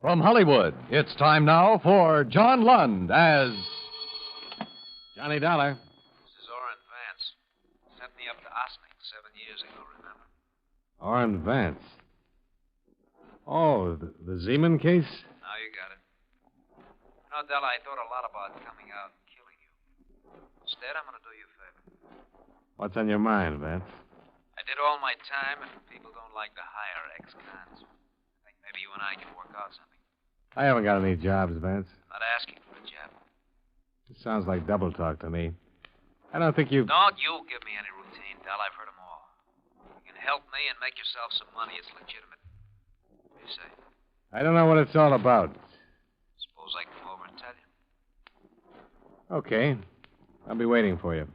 From Hollywood, it's time now for John Lund as Johnny Dollar. This is Orrin Vance. Sent me up to Audition 7 years ago, remember? Orrin Vance. Oh, the Zeman case? Now you got it. You know, Della, I thought a lot about coming out and killing you. Instead, I'm going to do you a favor. What's on your mind, Vance? I did all my time, and people don't like to hire ex-cons. I think maybe you and I can work out something. I haven't got any jobs, Vance. Not asking for a job. It sounds like double talk to me. I don't think you... Don't you give me any routine, Del. I've heard them all. You can help me and make yourself some money. It's legitimate. What do you say? I don't know what it's all about. Suppose I come over and tell you. Okay. I'll be waiting for you.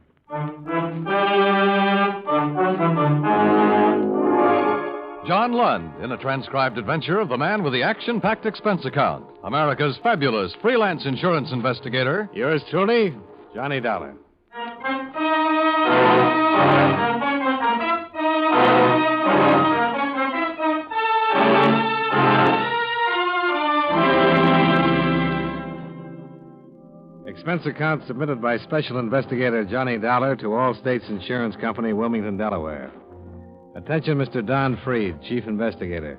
John Lund in a transcribed adventure of the man with the action-packed expense account, America's fabulous freelance insurance investigator. Yours truly, Johnny Dollar. Expense account submitted by Special Investigator Johnny Dollar to All States Insurance Company, Wilmington, Delaware. Attention, Mr. Don Freed, Chief Investigator.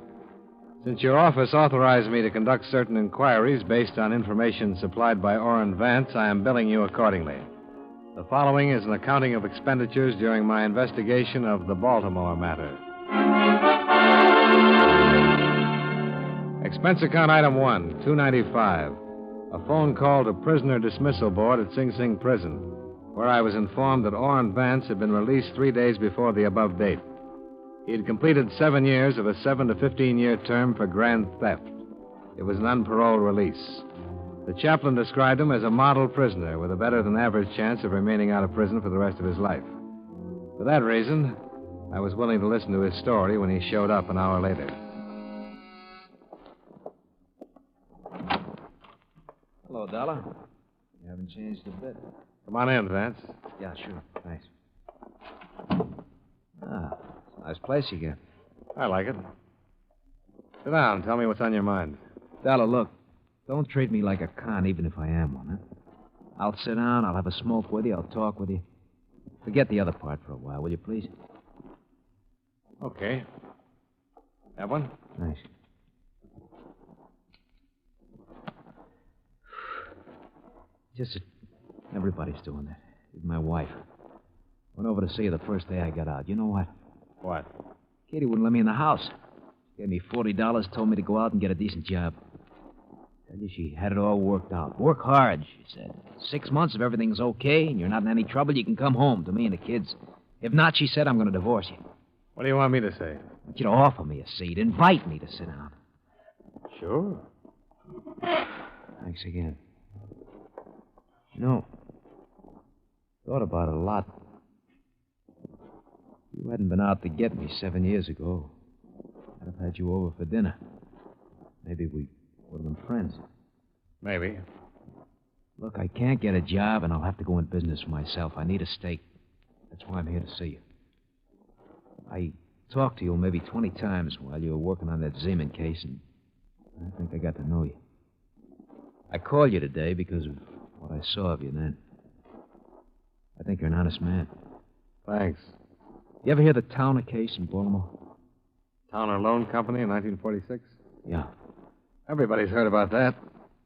Since your office authorized me to conduct certain inquiries based on information supplied by Orrin Vance, I am billing you accordingly. The following is an accounting of expenditures during my investigation of the Baltimore matter. Expense account item 1, $295. A phone call to prisoner dismissal board at Sing Sing Prison, where I was informed that Orrin Vance had been released 3 days before the above date. He had completed 7 years of a 7 to 15-year term for grand theft. It was an unparoled release. The chaplain described him as a model prisoner with a better-than-average chance of remaining out of prison for the rest of his life. For that reason, I was willing to listen to his story when he showed up an hour later. Hello, Dollar. You haven't changed a bit. Come on in, Vance. Yeah, sure. Thanks. Ah, nice place you got. I like it. Sit down. Tell me what's on your mind. Dollar, look. Don't treat me like a con, even if I am one, huh? I'll sit down. I'll have a smoke with you. I'll talk with you. Forget the other part for a while, will you, please? Okay. Have one? Thanks. Just that everybody's doing that. Even my wife. Went over to see her the first day I got out. You know what? What? Katie wouldn't let me in the house. Gave me $40, told me to go out and get a decent job. Tell you, she had it all worked out. Work hard, she said. 6 months, if everything's okay and you're not in any trouble, you can come home to me and the kids. If not, she said, I'm going to divorce you. What do you want me to say? I want you to offer me a seat. Invite me to sit down. Sure. Thanks again. You know, thought about it a lot. If you hadn't been out to get me 7 years ago, I'd have had you over for dinner. Maybe we would have been friends. Maybe. Look, I can't get a job, and I'll have to go in business for myself. I need a stake. That's why I'm here to see you. I talked to you maybe 20 times while you were working on that Zeman case, and I think I got to know you. I called you today because of what I saw of you then. I think you're an honest man. Thanks. You ever hear the Towner case in Baltimore? Towner Loan Company in 1946? Yeah. Everybody's heard about that.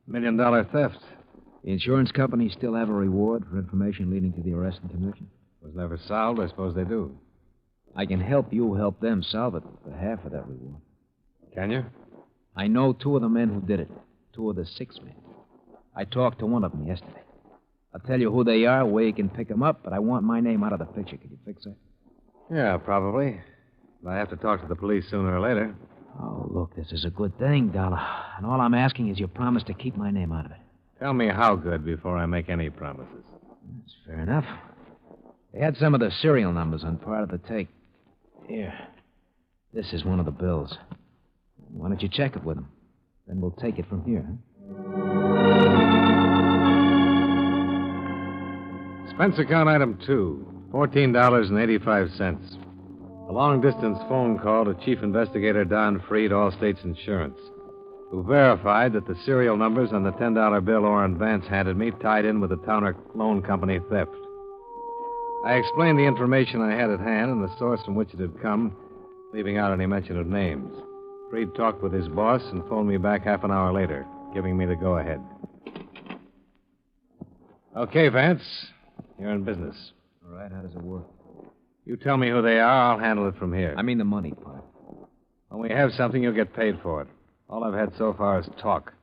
$1 million theft. The insurance companies still have a reward for information leading to the arrest and conviction? Was never solved. I suppose they do. I can help you help them solve it for half of that reward. Can you? I know 2 of the men who did it. 2 of the 6 men. I talked to one of them yesterday. I'll tell you who they are, where you can pick them up, but I want my name out of the picture. Can you fix that? Yeah, probably. But I have to talk to the police sooner or later. Oh, look, this is a good thing, Dollar. And all I'm asking is your promise to keep my name out of it. Tell me how good before I make any promises. That's fair enough. They had some of the serial numbers on part of the tape. Here. This is one of the bills. Why don't you check it with them? Then we'll take it from here, huh? Expense account item 2, $14.85. A long-distance phone call to Chief Investigator Don Freed, All States Insurance. who verified that the serial numbers on the $10 bill Orrin Vance handed me tied in with the Towner Loan Company theft. I explained the information I had at hand and the source from which it had come, leaving out any mention of names. Freed talked with his boss and phoned me back half an hour later, giving me the go-ahead. Okay, Vance. You're in business. All right, how does it work? You tell me who they are, I'll handle it from here. I mean the money part. When we have something, you'll get paid for it. All I've had so far is talk.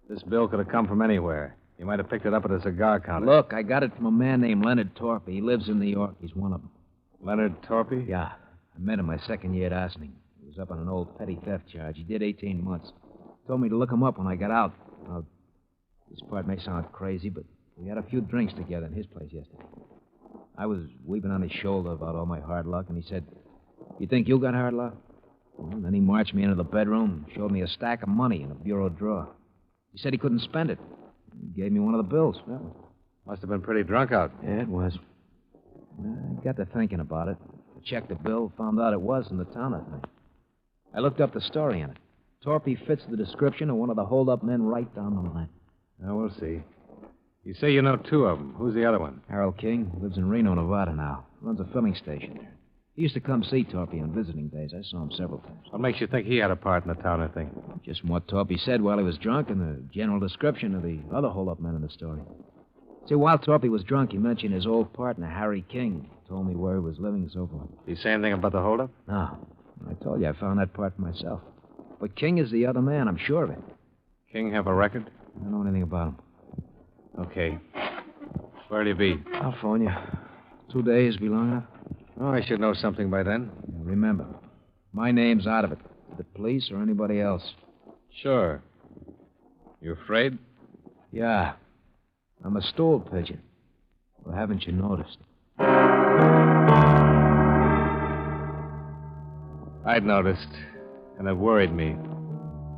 This bill could have come from anywhere. You might have picked it up at a cigar counter. Look, I got it from a man named Leonard Torpy. He lives in New York. He's one of them. Leonard Torpy? Yeah. I met him my second year at Audition. He was up on an old petty theft charge. He did 18 months. Told me to look him up when I got out. Now, this part may sound crazy, but we had a few drinks together in his place yesterday. I was weeping on his shoulder about all my hard luck, and he said, "You think you got hard luck?" Well, and then he marched me into the bedroom, showed me a stack of money in a bureau drawer. He said he couldn't spend it. He gave me one of the bills. Well, must have been pretty drunk out. Yeah, it was. I got to thinking about it. I checked the bill, found out it was in the Towner thing. I looked up the story on it. Torpy fits the description of one of the hold-up men right down the line. Now, we'll see. You say you know two of them. Who's the other one? Harold King. Lives in Reno, Nevada now. Runs a filling station there. He used to come see Torpy on visiting days. I saw him several times. What makes you think he had a part in the Towner thing? Just from what Torpy said while he was drunk and the general description of the other hold-up men in the story. See, while Torpy was drunk, he mentioned his old partner, Harry King. Told me where he was living and so forth. Did he say anything about the hold-up? No. I told you I found that part for myself. But King is the other man, I'm sure of it. King have a record? I don't know anything about him. Okay. Where'll you be? I'll phone you. 2 days be long enough? Oh, I should know something by then. Remember, my name's out of it. The police or anybody else. Sure. You afraid? Yeah. I'm a stool pigeon. Well, haven't you noticed? I'd noticed, and it worried me.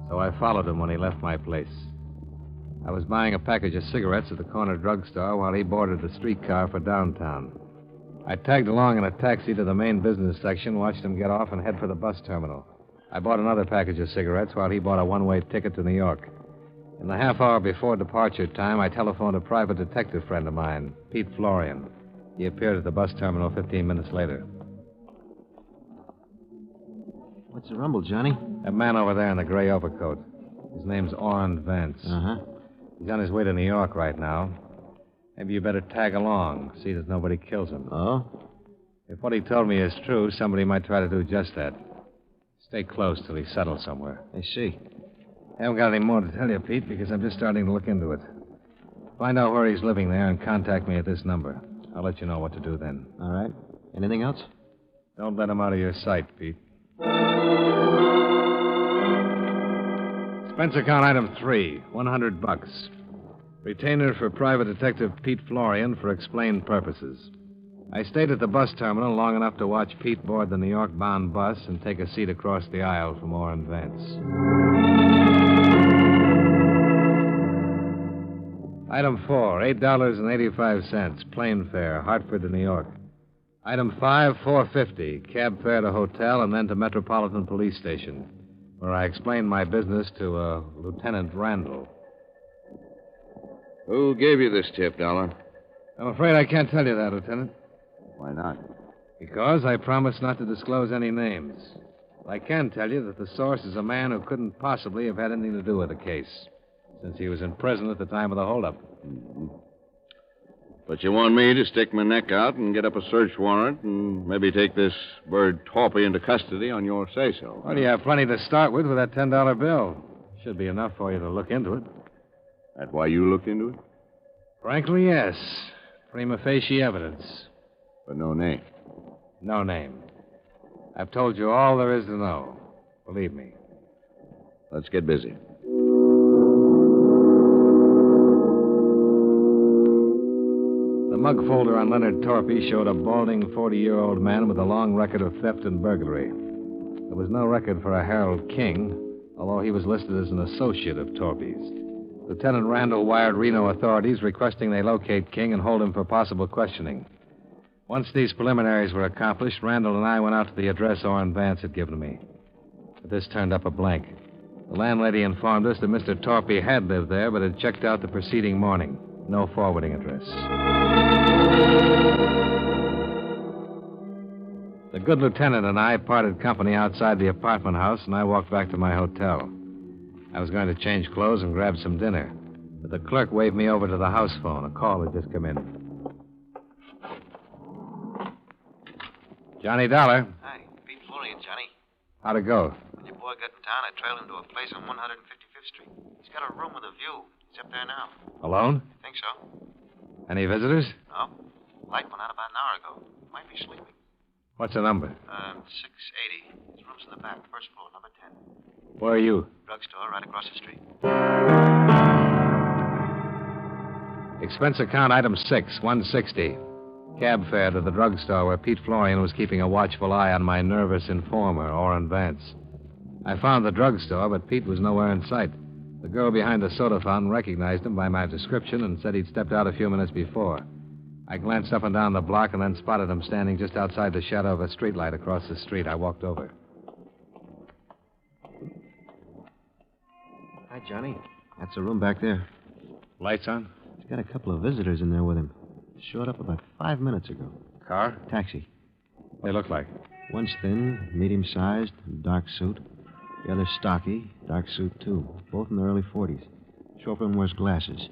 So I followed him when he left my place. I was buying a package of cigarettes at the corner drugstore while he boarded the streetcar for downtown. I tagged along in a taxi to the main business section, watched him get off, and head for the bus terminal. I bought another package of cigarettes while he bought a one-way ticket to New York. In the half hour before departure time, I telephoned a private detective friend of mine, Pete Florian. He appeared at the bus terminal 15 minutes later. What's the rumble, Johnny? That man over there in the gray overcoat. His name's Orrin Vance. Uh-huh. He's on his way to New York right now. Maybe you better tag along, see that nobody kills him. Oh? If what he told me is true, somebody might try to do just that. Stay close till he's settled somewhere. I see. I haven't got any more to tell you, Pete, because I'm just starting to look into it. Find out where he's living there and contact me at this number. I'll let you know what to do then. All right. Anything else? Don't let him out of your sight, Pete. Expense account item 3, $100. Retainer for Private Detective Pete Florian for explained purposes. I stayed at the bus terminal long enough to watch Pete board the New York-bound bus and take a seat across the aisle from Orrin Vance. Item 4, $8.85, plane fare, Hartford to New York. Item 5, $4.50, cab fare to hotel and then to Metropolitan Police Station, where I explained my business to Lieutenant Randall. Who gave you this tip, Dollar? I'm afraid I can't tell you that, Lieutenant. Why not? Because I promised not to disclose any names. I can tell you that the source is a man who couldn't possibly have had anything to do with the case, since he was in prison at the time of the holdup. Mm-hmm. But you want me to stick my neck out and get up a search warrant and maybe take this bird Torpy into custody on your say-so. Well, you have plenty to start with that $10 bill. Should be enough for you to look into it. That why you looked into it? Frankly, yes. Prima facie evidence. But no name. No name. I've told you all there is to know. Believe me. Let's get busy. The mug folder on Leonard Torpy showed a balding 40-year-old man with a long record of theft and burglary. There was no record for a Harold King, although he was listed as an associate of Torpy's. Lieutenant Randall wired Reno authorities requesting they locate King and hold him for possible questioning. Once these preliminaries were accomplished, Randall and I went out to the address Orrin Vance had given me. But this turned up a blank. The landlady informed us that Mr. Torpy had lived there, but had checked out the preceding morning. No forwarding address. The good lieutenant and I parted company outside the apartment house, and I walked back to my hotel. I was going to change clothes and grab some dinner, but the clerk waved me over to the house phone. A call had just come in. Johnny Dollar. Hi, Pete Florian, Johnny. How'd it go? When your boy got in town, I trailed him to a place on 155th Street. He's got a room with a view. He's up there now. Alone? I think so. Any visitors? No. Light went out about an hour ago. Might be sleeping. What's the number? 680. His room's in the back, first floor, number 10. Where are you? Drugstore right across the street. Expense account item 6, 160. Cab fare to the drugstore where Pete Florian was keeping a watchful eye on my nervous informer, Orrin Vance. I found the drugstore, but Pete was nowhere in sight. The girl behind the soda fountain recognized him by my description and said he'd stepped out a few minutes before. I glanced up and down the block and then spotted him standing just outside the shadow of a streetlight across the street. I walked over. Hi, Johnny. That's a room back there. Lights on? He's got a couple of visitors in there with him. Showed up about 5 minutes ago. Car? Taxi. What do they look like? One's thin, medium-sized, dark suit. The other's stocky, dark suit, too. Both in their early 40s. Chauffeur wears glasses.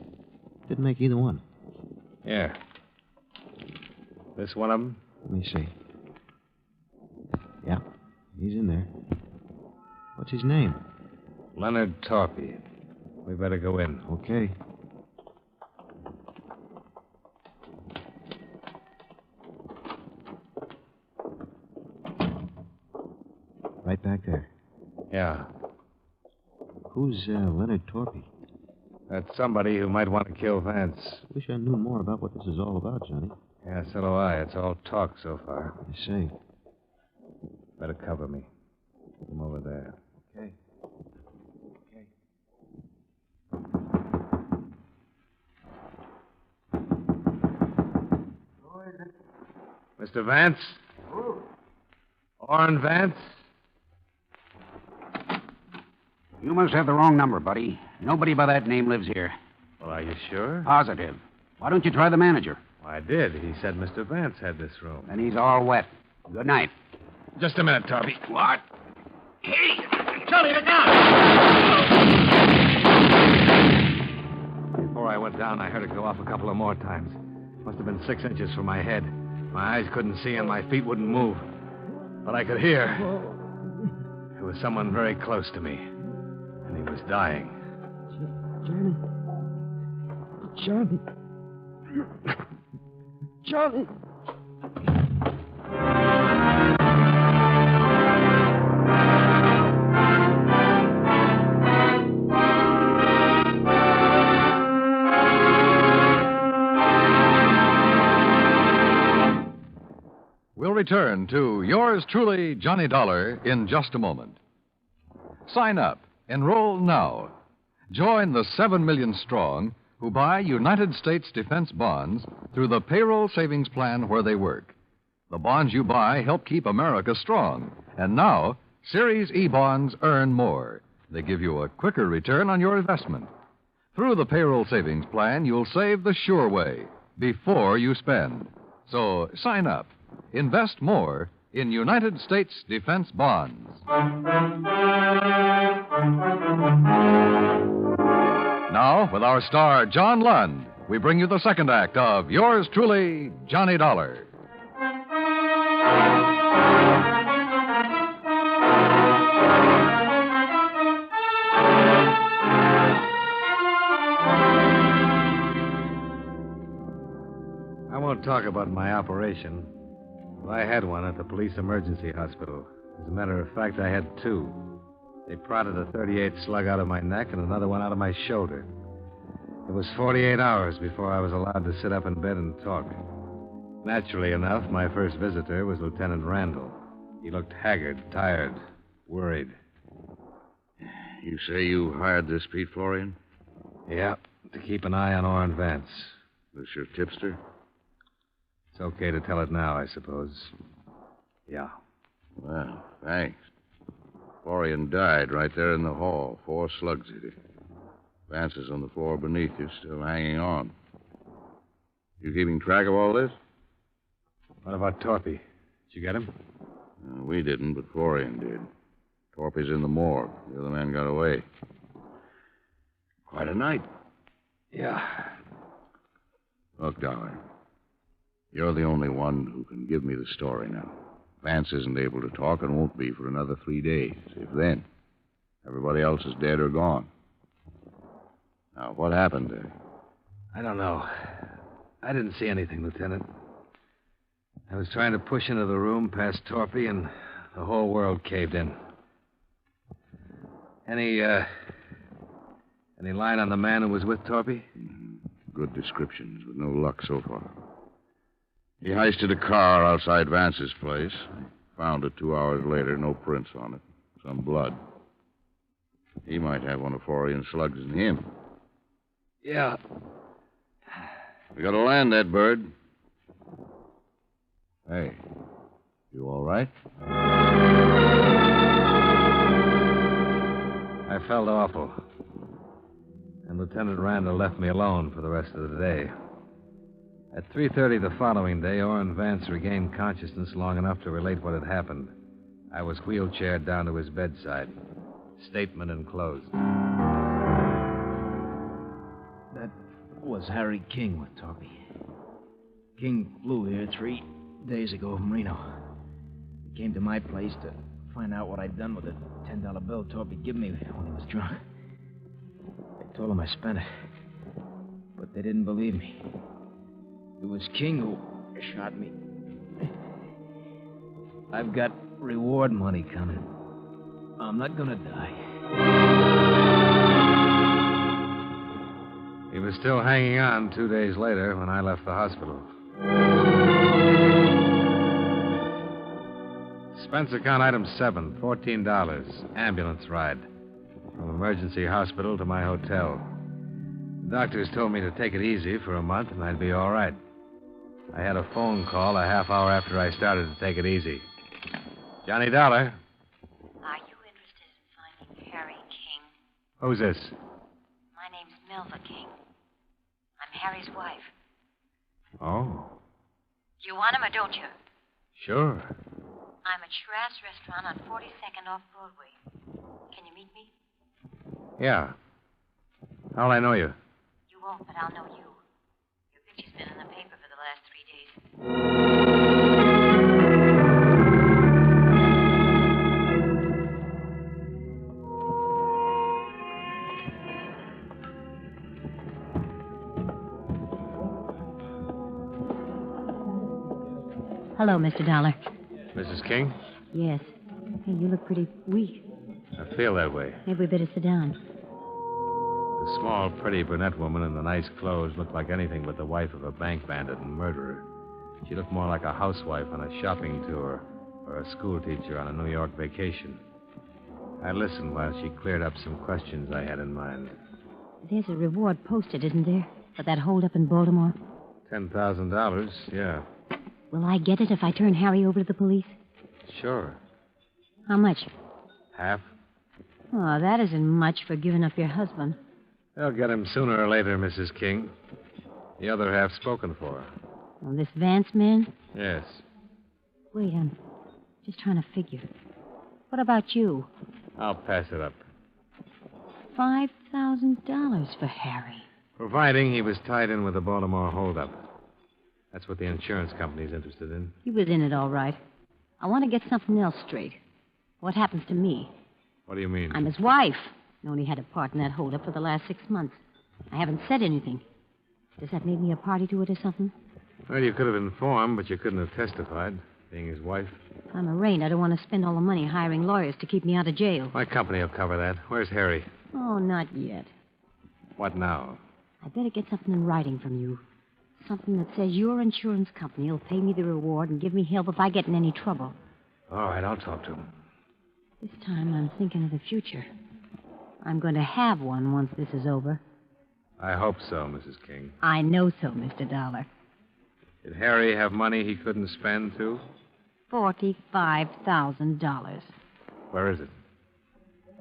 Didn't make either one. Yeah. This one of them? Let me see. Yeah, he's in there. What's his name? Leonard Torpy. We better go in. Okay. Right back there. Yeah. Who's Leonard Torpy? That's somebody who might want to kill Vance. Wish I knew more about what this is all about, Johnny. Yeah, so do I. It's all talk so far. I see. Better cover me. I'm over there. Okay. Mr. Vance? Who? Orrin Vance? You must have the wrong number, buddy. Nobody by that name lives here. Well, are you sure? Positive. Why don't you try the manager? Well, I did. He said Mr. Vance had this room. Then he's all wet. Good night. Just a minute, Torpy. What? Hey! Charlie, look out! Before I went down, I heard it go off a couple of more times. Must have been 6 inches from my head. My eyes couldn't see and my feet wouldn't move. But I could hear. It was someone very close to me. And he was dying. Johnny. Johnny. We'll return to yours truly, Johnny Dollar, in just a moment. Sign up. Enroll now. Join the 7 million strong who buy United States defense bonds through the payroll savings plan where they work. The bonds you buy help keep America strong. And now, Series E bonds earn more. They give you a quicker return on your investment. Through the payroll savings plan, you'll save the sure way, before you spend. So sign up. Invest more in United States defense bonds. Now, with our star, John Lund, we bring you the second act of yours truly, Johnny Dollar. I won't talk about my operation. But I had one at the police emergency hospital. As a matter of fact, I had 2. They prodded a .38 slug out of my neck and another one out of my shoulder. It was 48 hours before I was allowed to sit up in bed and talk. Naturally enough, my first visitor was Lieutenant Randall. He looked haggard, tired, worried. You say you hired this Pete Florian? Yeah, to keep an eye on Orrin Vance. This your tipster? It's okay to tell it now, I suppose. Yeah. Well, thanks. Florian died right there in the hall. 4 slugs hit him. Vance is on the floor beneath you, still hanging on. You keeping track of all this? What about Torpy? Did you get him? We didn't, but Florian did. Torpy's in the morgue. The other man got away. Quite a night. Yeah. Look, Dollar. You're the only one who can give me the story now. Vance isn't able to talk and won't be for another 3 days, if then. Everybody else is dead or gone. Now, what happened there? I don't know. I didn't see anything, Lieutenant. I was trying to push into the room past Torpy, and the whole world caved in. Any line on the man who was with Torpy? Good descriptions, but no luck so far. He heisted a car outside Vance's place. Found it 2 hours later, no prints on it. Some blood. He might have one of Florian's slugs in him. Yeah. We gotta land that bird. Hey, you all right? I felt awful. And Lieutenant Randall left me alone for the rest of the day. At 3:30 the following day, Orrin Vance regained consciousness long enough to relate what had happened. I was wheelchaired down to his bedside. Statement enclosed. That was Harry King with Torpy. King flew here 3 days ago from Reno. He came to my place to find out what I'd done with the $10 bill Torpy gave me when he was drunk. I told him I spent it, but they didn't believe me. It was King who shot me. I've got reward money coming. I'm not gonna die. He was still hanging on 2 days later when I left the hospital. Expense account item 7, $14. Ambulance ride. From emergency hospital to my hotel. The doctors told me to take it easy for a month and I'd be all right. I had a phone call a half hour after I started to take it easy. Johnny Dollar. Are you interested in finding Harry King? Who's this? My name's Milva King. I'm Harry's wife. Oh, You want him or don't you? sure. I'm at Shiraz Restaurant on 42nd off Broadway. Can you meet me? Yeah. How'll I know you? You won't, but I'll know you. Your picture's been in the paper for the last 3 days. Hello, Mr. Dollar. Mrs. King? Yes. Hey, you look pretty weak. I feel that way. Maybe we better sit down. The small, pretty brunette woman in the nice clothes looked like anything but the wife of a bank bandit and murderer. She looked more like a housewife on a shopping tour or a schoolteacher on a New York vacation. I listened while she cleared up some questions I had in mind. There's a reward posted, isn't there, for that holdup in Baltimore? $10,000, yeah. Will I get it if I turn Harry over to the police? Sure. How much? Half? Oh, that isn't much for giving up your husband. They'll get him sooner or later, Mrs. King. The other half spoken for. Oh, this Vance man? Yes. Wait, I'm just trying to figure. What about you? I'll pass it up. $5,000 for Harry. Providing he was tied in with the Baltimore holdup. That's what the insurance company's interested in. He was in it all right. I want to get something else straight. What happens to me? What do you mean? I'm his wife. I only had a part in that holdup for the last 6 months. I haven't said anything. Does that make me a party to it or something? Well, you could have informed, but you couldn't have testified, being his wife. If I'm arraigned, I don't want to spend all the money hiring lawyers to keep me out of jail. My company will cover that. Where's Harry? Oh, not yet. What now? I better get something in writing from you. Something that says your insurance company will pay me the reward and give me help if I get in any trouble. All right, I'll talk to him. This time I'm thinking of the future. I'm going to have one once this is over. I hope so, Mrs. King. I know so, Mr. Dollar. Did Harry have money he couldn't spend, too? $45,000. Where is it?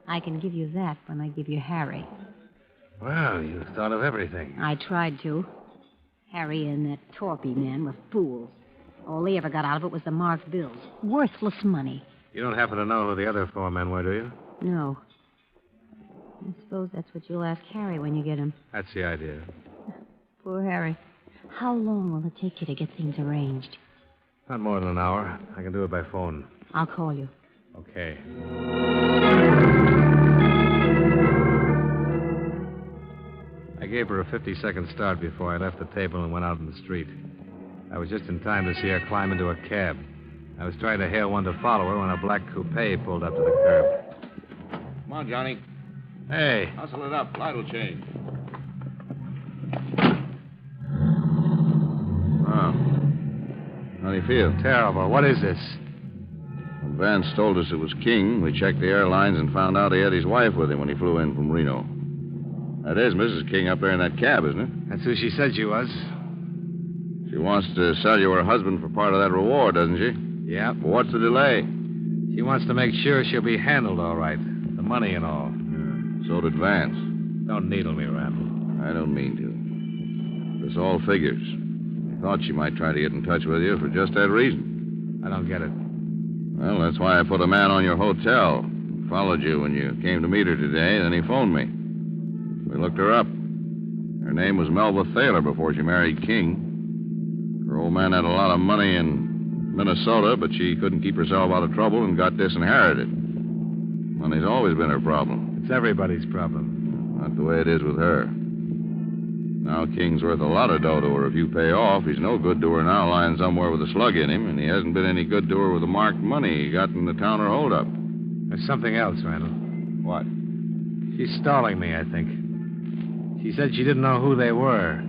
I can give you that when I give you Harry. Well, you thought of everything. I tried to. Harry and that Torpy man were fools. All they ever got out of it was the marked bills. Worthless money. You don't happen to know who the other 4 men were, do you? No. I suppose that's what you'll ask Harry when you get him. That's the idea. Poor Harry. How long will it take you to get things arranged? Not more than an hour. I can do it by phone. I'll call you. Okay. I gave her a 50-second start before I left the table and went out in the street. I was just in time to see her climb into a cab. I was trying to hail one to follow her when a black coupe pulled up to the curb. Come on, Johnny. Hey. Hustle it up. Light will change. Oh. How do you feel? Terrible. What is this? When Vance told us it was King, we checked the airlines and found out he had his wife with him when he flew in from Reno. That is Mrs. King up there in that cab, isn't it? That's who she said she was. She wants to sell you her husband for part of that reward, doesn't she? Yeah. Well, what's the delay? She wants to make sure she'll be handled all right. The money and all. So did Vance. Don't needle me, Randall. I don't mean to. This all figures. I thought she might try to get in touch with you for just that reason. I don't get it. Well, that's why I put a man on your hotel. Followed you when you came to meet her today, then he phoned me. We looked her up. Her name was Melba Thaler before she married King. Her old man had a lot of money in Minnesota, but she couldn't keep herself out of trouble and got disinherited. Money's always been her problem. It's everybody's problem. Not the way it is with her. Now King's worth a lot of dough to her if you pay off. He's no good to her now lying somewhere with a slug in him, and he hasn't been any good to her with the marked money he got in the Towner holdup. There's something else, Randall. What? She's stalling me, I think. She said she didn't know who they were.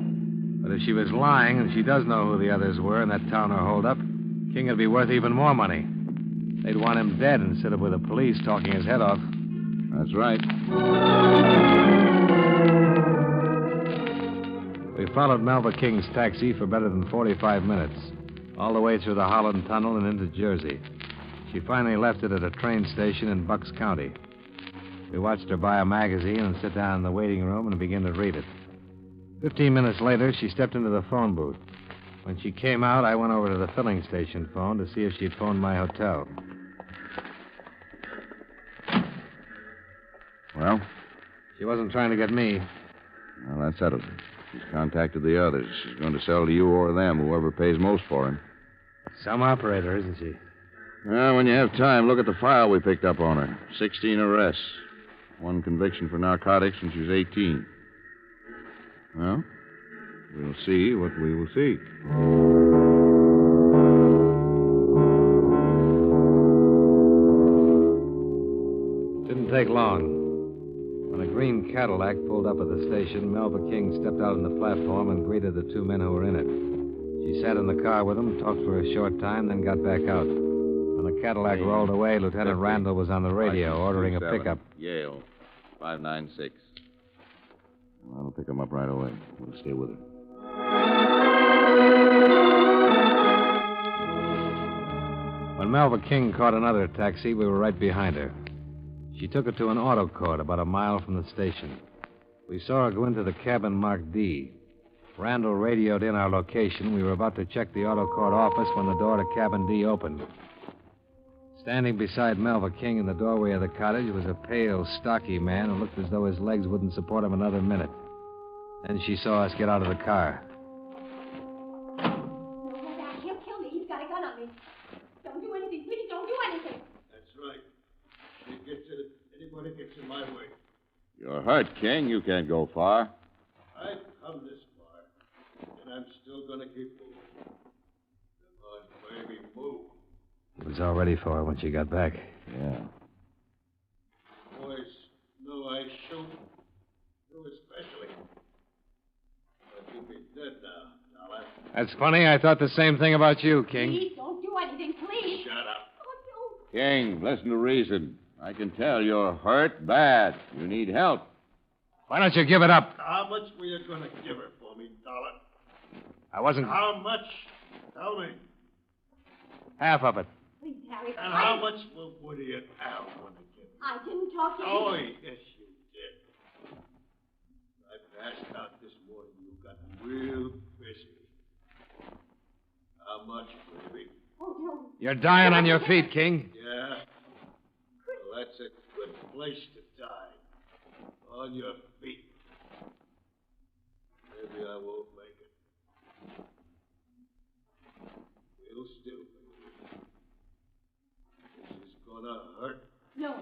But if she was lying and she does know who the others were in that Towner holdup, King would be worth even more money. They'd want him dead instead of with the police talking his head off. That's right. We followed Melba King's taxi for better than 45 minutes, all the way through the Holland Tunnel and into Jersey. She finally left it at a train station in Bucks County. We watched her buy a magazine and sit down in the waiting room and begin to read it. 15 minutes later, she stepped into the phone booth. When she came out, I went over to the filling station phone to see if she'd phoned my hotel. Well? She wasn't trying to get me. Well, that settles it. She's contacted the others. She's going to sell to you or them, whoever pays most for him. Some operator, isn't she? Well, when you have time, look at the file we picked up on her. 16 arrests. 1 conviction for narcotics when she was 18. Well, we'll see what we will see. Didn't take long. When a green Cadillac pulled up at the station, Melba King stepped out on the platform and greeted the 2 men who were in it. She sat in the car with them, talked for a short time, then got back out. When the Cadillac rolled away, Lieutenant Randall was on the radio ordering a pickup. Yale, 596. I'll pick him up right away. We'll stay with her. When Melba King caught another taxi, we were right behind her. She took it to an auto court about a mile from the station. We saw her go into the cabin marked D. Randall radioed in our location. We were about to check the auto court office when the door to cabin D opened. Standing beside Melba King in the doorway of the cottage was a pale, stocky man who looked as though his legs wouldn't support him another minute. Then she saw us get out of the car. He'll kill me. He's got a gun on me. Don't do anything. Please don't do anything. That's right. Anybody gets in my way. You're hurt, King. You can't go far. I've come this far, and I'm still going to keep moving. Come on, baby, move. It was all ready for her when she got back. Yeah. Boys know I shoot. You especially. But you'll be dead now, Dollar. That's funny. I thought the same thing about you, King. Please don't do anything. Please. Shut up. Oh, King, listen to reason. I can tell you're hurt bad. You need help. Why don't you give it up? How much were you going to give her for me, Dollar? I wasn't... How much? Tell me. Half of it. Please, Harry. And how much will Woody and Al want to give me? I didn't talk to you. Oh, yes, you did. I passed out this morning. You got real busy. How much, baby? Oh, don't. You're dying on your feet, King. Yeah? Well, that's a good place to die. On your feet. Maybe I won't make it. We'll still make it. This is gonna hurt. No.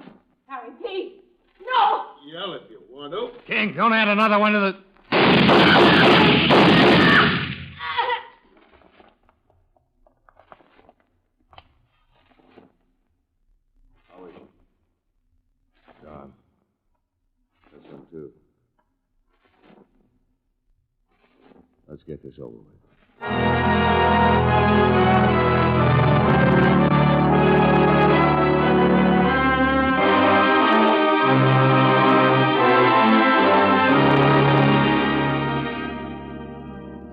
Harry, please. No! Yell if you want to. King, don't add another one to the... John. That's him, too. Let's get this over with.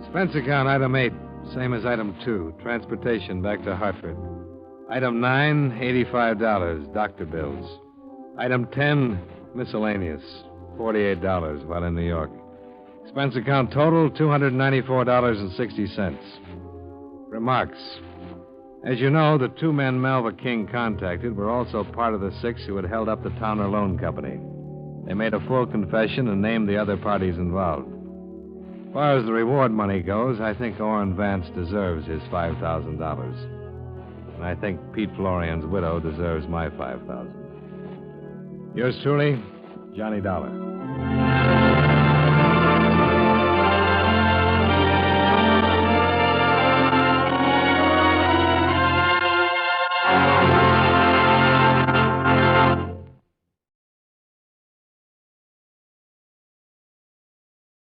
Expense account, item 8, same as item 2, transportation back to Hartford. Item 9, $85, doctor bills. Item 10, miscellaneous, $48 while in New York. Expense account total, $294.60. Remarks. As you know, the 2 men Malva King contacted were also part of the 6 who had held up the Towner Loan Company. They made a full confession and named the other parties involved. As far as the reward money goes, I think Orrin Vance deserves his $5,000. And I think Pete Florian's widow deserves my $5,000. Yours truly, Johnny Dollar.